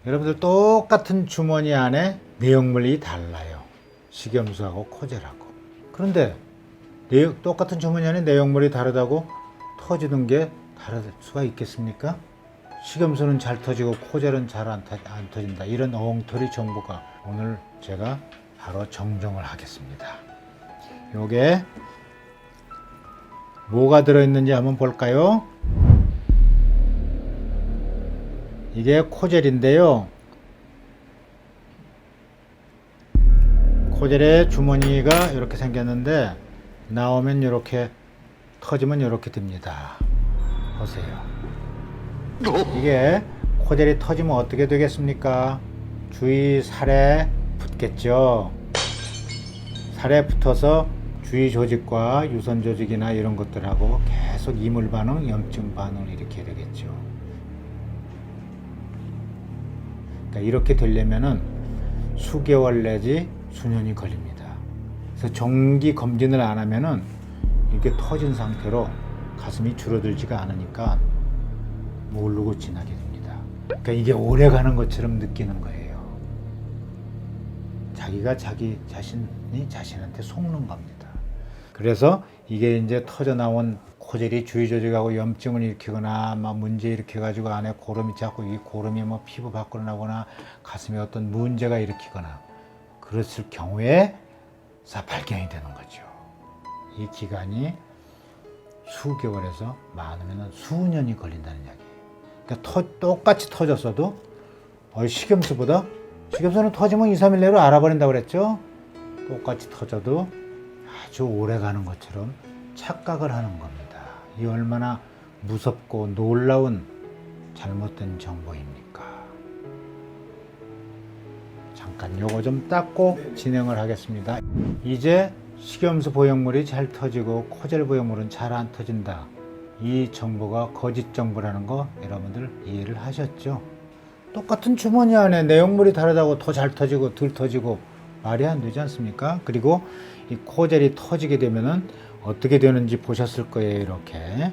여러분들 똑같은 주머니 안에 내용물이 달라요. 식염수하고 코젤하고. 그런데 똑같은 주머니 안에 내용물이 다르다고 터지는 게 다를 수가 있겠습니까? 식염수는 잘 터지고 코젤은 잘 안 터진다. 이런 엉터리 정보가 오늘 제가 바로 정정을 하겠습니다. 요게 뭐가 들어있는지 한번 볼까요? 이게 코젤인데요. 코젤의 주머니가 이렇게 생겼는데 나오면 이렇게 터지면 이렇게 됩니다. 보세요. 이게 코젤이 터지면 어떻게 되겠습니까? 주위 살에 붙겠죠. 살에 붙어서 주위 조직과 유선 조직이나 이런 것들하고 계속 이물 반응, 염증 반응을 일으키게 되겠죠. 그러니까 이렇게 되려면은 수개월 내지 수년이 걸립니다. 그래서 정기 검진을 안 하면은 이렇게 터진 상태로 가슴이 줄어들지가 않으니까 모르고 지나게 됩니다. 그러니까 이게 오래 가는 것처럼 느끼는 거예요. 자기가 자기 자신이 자신한테 속는 겁니다. 그래서 이게 이제 터져 나온 코젤이 주위 조직하고 염증을 일으키거나 막 문제 일으켜가지고 안에 고름이 자꾸 이 고름이 뭐 피부 밖으로 나거나 가슴에 어떤 문제가 일으키거나 그랬을 경우에 발견이 되는 거죠. 이 기간이 수개월에서 많으면 수년이 걸린다는 이야기예요. 그러니까 똑같이 터졌어도 식염수는 터지면 2, 3일 내로 알아버린다고 그랬죠. 똑같이 터져도 아주 오래 가는 것처럼 착각을 하는 겁니다. 이 얼마나 무섭고 놀라운 잘못된 정보입니까? 잠깐 요거 좀 닦고 진행을 하겠습니다. 이제 식염수 보형물이 잘 터지고 코젤 보형물은 잘 안 터진다. 이 정보가 거짓 정보라는 거 여러분들 이해를 하셨죠? 똑같은 주머니 안에 내용물이 다르다고 더 잘 터지고 덜 터지고 말이 안 되지 않습니까? 그리고 이 코젤이 터지게 되면은 어떻게 되는지 보셨을 거예요. 이렇게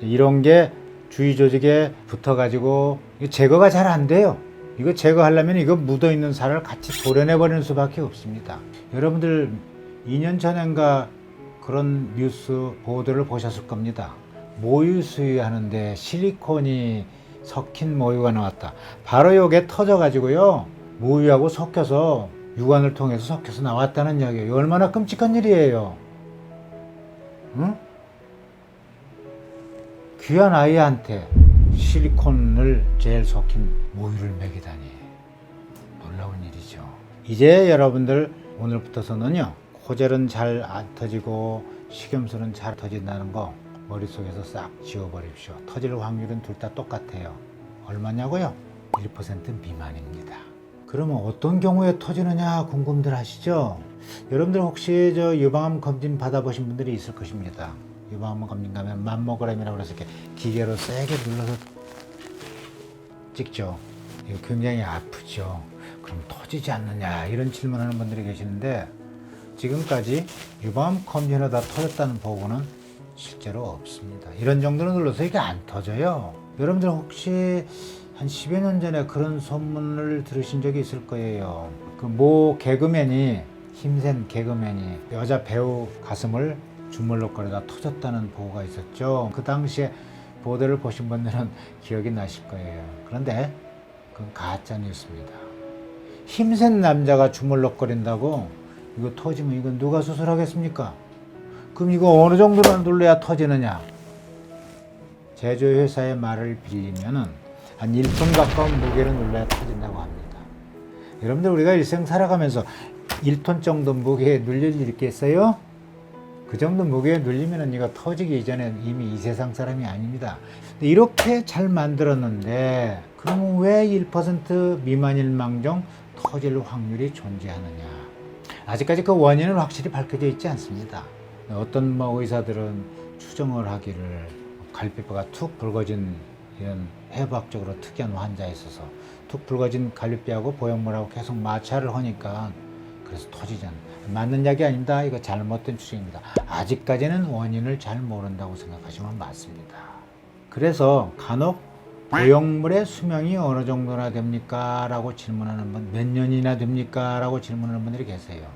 이런 게 주위 조직에 붙어가지고 제거가 잘 안 돼요. 이거 제거하려면 이거 묻어 있는 살을 같이 도려내 버리는 수밖에 없습니다. 여러분들 2년 전인가 그런 뉴스 보도를 보셨을 겁니다. 모유 수유하는데 실리콘이 섞인 모유가 나왔다. 바로 이게 터져가지고요. 모유하고 섞여서 유관을 통해서 섞여서 나왔다는 이야기예요. 얼마나 끔찍한 일이에요. 응? 귀한 아이한테 실리콘을 젤 섞인 모유를 먹이다니 놀라운 일이죠. 이제 여러분들 오늘부터서는요. 코젤은 잘 안 터지고 식염수는 잘 터진다는 거 머릿속에서 싹 지워버립시오. 터질 확률은 둘 다 똑같아요. 얼마냐고요? 1% 미만입니다. 그러면 어떤 경우에 터지느냐 궁금들 하시죠? 여러분들 혹시 유방암 검진 받아보신 분들이 있을 것입니다. 유방암 검진 가면 맘모그램이라고 해서 이렇게 기계로 세게 눌러서 찍죠. 이거 굉장히 아프죠. 그럼 터지지 않느냐 이런 질문하는 분들이 계시는데 지금까지 유방암 검진하다 터졌다는 보고는 실제로 없습니다. 이런 정도로 눌러서 이게 안 터져요. 여러분들 혹시 한 10여 년 전에 그런 소문을 들으신 적이 있을 거예요. 그 모 개그맨이 힘센 개그맨이 여자 배우 가슴을 주물럭거리다 터졌다는 보고가 있었죠. 그 당시에 보도를 보신 분들은 기억이 나실 거예요. 그런데 그건 가짜 뉴스입니다. 힘센 남자가 주물럭거린다고 이거 터지면 이건 누가 수술하겠습니까? 그럼 이거 어느 정도로 눌러야 터지느냐? 제조회사의 말을 빌리면은 한 1톤 가까운 무게를 눌러야 터진다고 합니다. 여러분들 우리가 일생 살아가면서 1톤 정도 무게에 눌릴 일이 있겠어요? 그 정도 무게에 눌리면은 이거 터지기 이전에 이미 이 세상 사람이 아닙니다. 이렇게 잘 만들었는데 그러면 왜 1% 미만일 망정 터질 확률이 존재하느냐? 아직까지 그 원인은 확실히 밝혀져 있지 않습니다. 어떤 의사들은 추정을 하기를 갈비뼈가 툭 붉어진 이런 해부학적으로 특이한 환자에 있어서 툭 붉어진 갈비뼈하고 보형물하고 계속 마찰을 하니까 그래서 터지지 않는 맞는 약이 아닙니다. 이거 잘못된 추정입니다. 아직까지는 원인을 잘 모른다고 생각하시면 맞습니다. 그래서 간혹 보형물의 수명이 어느 정도나 됩니까? 라고 질문하는 분, 몇 년이나 됩니까? 라고 질문하는 분들이 계세요.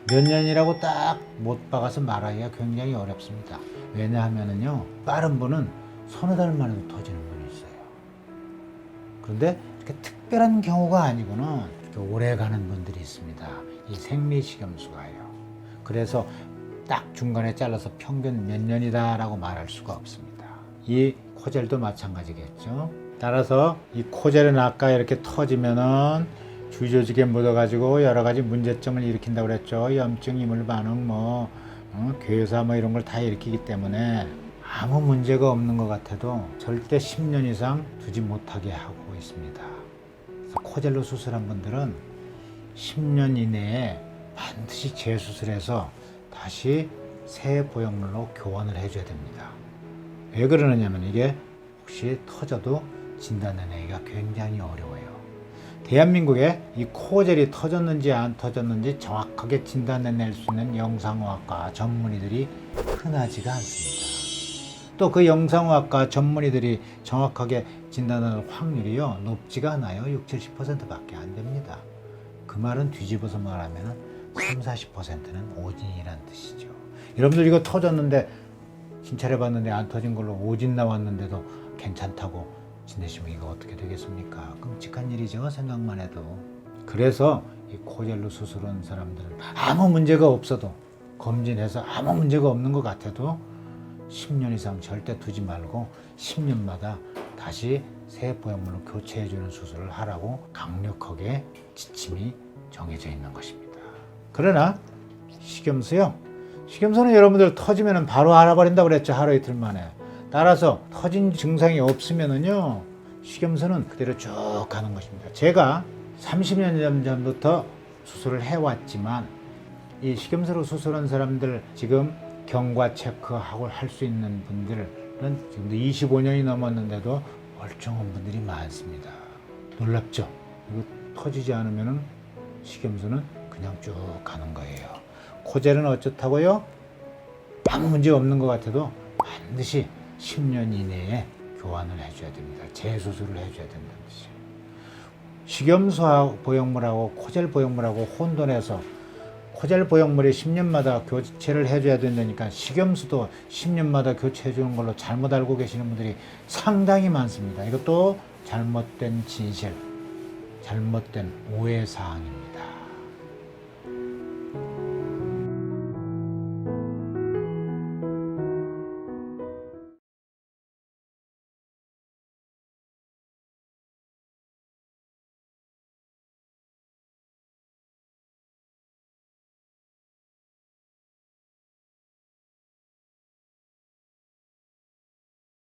몇 년이라고 딱 못 박아서 말하기가 굉장히 어렵습니다. 왜냐하면요, 빠른 분은 서너 달 만에도 터지는 분이 있어요. 그런데 이렇게 특별한 경우가 아니고는 이렇게 오래 가는 분들이 있습니다. 이 생리식염수가요. 그래서 딱 중간에 잘라서 평균 몇 년이다라고 말할 수가 없습니다. 이 코젤도 마찬가지겠죠. 따라서 이 코젤은 아까 이렇게 터지면은 주조직에 묻어가지고 여러 가지 문제점을 일으킨다고 그랬죠. 염증, 이물 반응, 괴사 이런 걸 다 일으키기 때문에 아무 문제가 없는 것 같아도 절대 10년 이상 두지 못하게 하고 있습니다. 그래서 코젤로 수술한 분들은 10년 이내에 반드시 재수술해서 다시 새 보형물로 교환을 해줘야 됩니다. 왜 그러느냐면 이게 혹시 터져도 진단해내기가 굉장히 어려워요. 대한민국에 이 코젤이 터졌는지 안 터졌는지 정확하게 진단해낼 수 있는 영상의학과 전문의들이 흔하지가 않습니다. 또 그 영상의학과 전문의들이 정확하게 진단할 확률이요, 높지가 않아요. 60-70%밖에 안 됩니다. 그 말은 뒤집어서 말하면 30-40%는 오진이란 뜻이죠. 여러분들 이거 터졌는데 진찰해봤는데 안 터진 걸로 오진 나왔는데도 괜찮다고 지내시면 이거 어떻게 되겠습니까? 끔찍한 일이죠, 생각만 해도. 그래서 이 코젤로 수술한 사람들은 아무 문제가 없어도, 검진해서 아무 문제가 없는 것 같아도 10년 이상 절대 두지 말고 10년마다 다시 새 보형물로 교체해주는 수술을 하라고 강력하게 지침이 정해져 있는 것입니다. 그러나 식염수요, 식염수는 여러분들 터지면 바로 알아버린다고 그랬죠. 하루 이틀 만에. 따라서 터진 증상이 없으면은요, 식염수는 그대로 쭉 가는 것입니다. 제가 30년 전부터 수술을 해왔지만 이 식염수로 수술한 사람들, 지금 경과 체크하고 할 수 있는 분들은 지금도 25년이 넘었는데도 멀쩡한 분들이 많습니다. 놀랍죠? 이거 터지지 않으면은 식염수는 그냥 쭉 가는 거예요. 코젤은 어쩌다고요? 아무 문제 없는 것 같아도 반드시 10년 이내에 교환을 해줘야 됩니다. 재수술을 해줘야 된다는 뜻이에요. 식염수 보형물하고 코젤 보형물하고 혼돈해서 코젤 보형물이 10년마다 교체를 해줘야 된다니까 식염수도 10년마다 교체해주는 걸로 잘못 알고 계시는 분들이 상당히 많습니다. 이것도 잘못된 진실, 잘못된 오해사항입니다.